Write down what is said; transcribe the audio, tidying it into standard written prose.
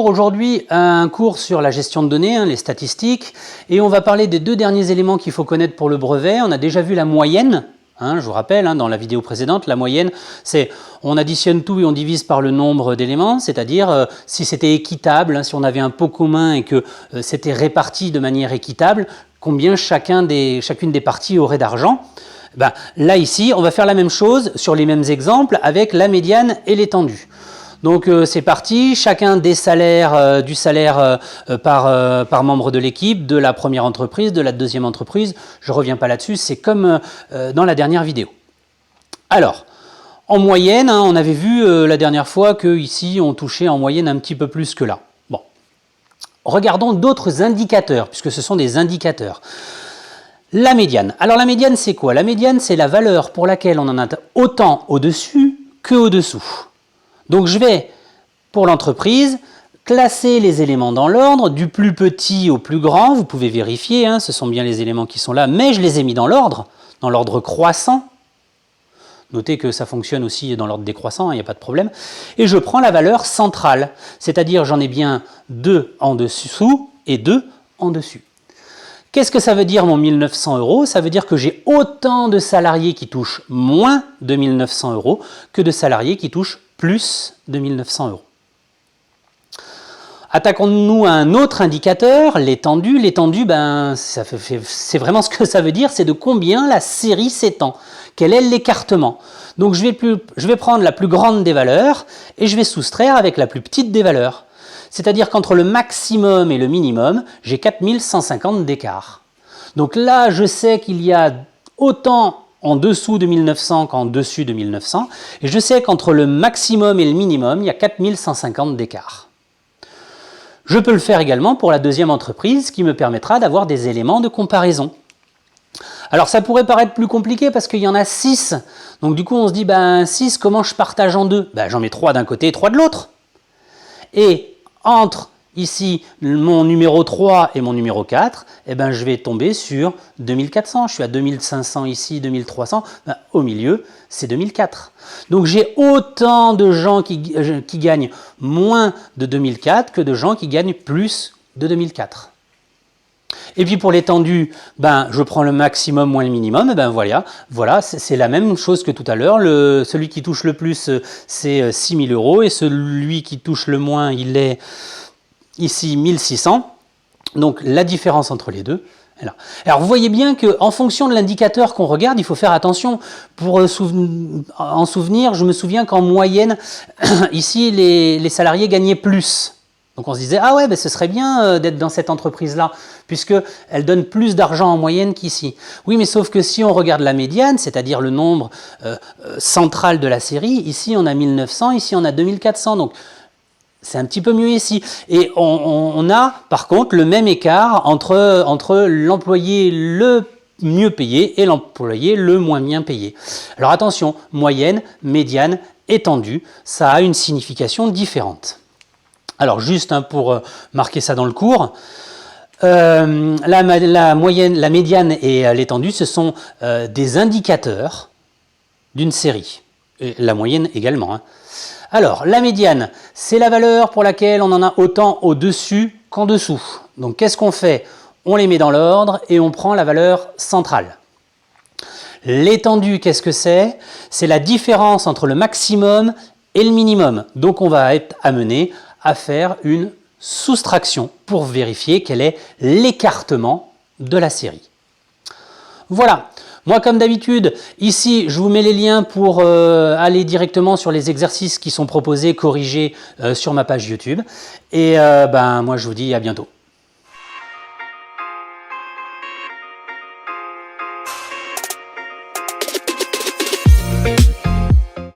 Bonjour, aujourd'hui un cours sur la gestion de données, les statistiques, et on va parler des deux derniers éléments qu'il faut connaître pour le brevet. On a déjà vu la moyenne, je vous rappelle, dans la vidéo précédente, la moyenne c'est on additionne tout et on divise par le nombre d'éléments, c'est-à-dire si c'était équitable, si on avait un pot commun et que c'était réparti de manière équitable, combien chacune des parties aurait d'argent. Là ici, on va faire la même chose sur les mêmes exemples avec la médiane et l'étendue. Donc c'est parti, chacun des salaires, du salaire par membre de l'équipe, de la première entreprise, de la deuxième entreprise. Je ne reviens pas là-dessus, c'est comme dans la dernière vidéo. Alors, en moyenne, on avait vu la dernière fois qu'ici on touchait en moyenne un petit peu plus que là. Bon, regardons d'autres indicateurs, puisque ce sont des indicateurs. La médiane. Alors la médiane c'est quoi? La médiane c'est la valeur pour laquelle on en a autant au-dessus que au-dessous. Donc je vais, pour l'entreprise, classer les éléments dans l'ordre, du plus petit au plus grand. Vous pouvez vérifier, ce sont bien les éléments qui sont là, mais je les ai mis dans l'ordre croissant. Notez que ça fonctionne aussi dans l'ordre décroissant, il n'y a pas de problème. Et je prends la valeur centrale, c'est-à-dire j'en ai bien 2 en dessous et 2 en dessus. Qu'est-ce que ça veut dire mon 1 900 €? Ça veut dire que j'ai autant de salariés qui touchent moins de 1 900 € que de salariés qui touchent plus de 1 900 €. Attaquons-nous à un autre indicateur, l'étendue. L'étendue, c'est vraiment ce que ça veut dire, c'est de combien la série s'étend. Quel est l'écartement? Donc je vais prendre la plus grande des valeurs et je vais soustraire avec la plus petite des valeurs. C'est-à-dire qu'entre le maximum et le minimum, j'ai 4150 d'écart. Donc là, je sais qu'il y a autant en dessous de 1900 qu'en dessus de 1900, et je sais qu'entre le maximum et le minimum, il y a 4150 d'écart. Je peux le faire également pour la deuxième entreprise, qui me permettra d'avoir des éléments de comparaison. Alors ça pourrait paraître plus compliqué parce qu'il y en a 6, donc du coup on se dit, 6, comment je partage en deux? J'en mets 3 d'un côté et 3 de l'autre. Et entre ici mon numéro 3 et mon numéro 4, je vais tomber sur 2400. Je suis à 2500 ici, 2300. Au milieu, c'est 2004. Donc j'ai autant de gens qui gagnent moins de 2004 que de gens qui gagnent plus de 2004. Et puis pour l'étendue, je prends le maximum moins le minimum, voilà, c'est la même chose que tout à l'heure. Celui qui touche le plus, c'est 6 000 € et celui qui touche le moins, il est ici 1600. Donc la différence entre les deux est là. Alors vous voyez bien qu'en fonction de l'indicateur qu'on regarde, il faut faire attention. Pour en souvenir, je me souviens qu'en moyenne, ici les salariés gagnaient plus. Donc on se disait, ah ouais, ce serait bien d'être dans cette entreprise-là, puisqu'elle donne plus d'argent en moyenne qu'ici. Oui, mais sauf que si on regarde la médiane, c'est-à-dire le nombre central de la série, ici on a 1900, ici on a 2400, donc c'est un petit peu mieux ici. Et on a par contre le même écart entre l'employé le mieux payé et l'employé le moins bien payé. Alors attention, moyenne, médiane, étendue, ça a une signification différente. Alors juste pour marquer ça dans le cours, la moyenne, la médiane et l'étendue, ce sont des indicateurs d'une série, et la moyenne également. Alors la médiane, c'est la valeur pour laquelle on en a autant au-dessus qu'en dessous. Donc qu'est-ce qu'on fait? On les met dans l'ordre et on prend la valeur centrale. L'étendue, qu'est-ce que c'est? C'est la différence entre le maximum et le minimum. Donc on va être amené à faire une soustraction pour vérifier quel est l'écartement de la série. Voilà, moi comme d'habitude, ici je vous mets les liens pour aller directement sur les exercices qui sont proposés, corrigés sur ma page YouTube. Et moi je vous dis à bientôt.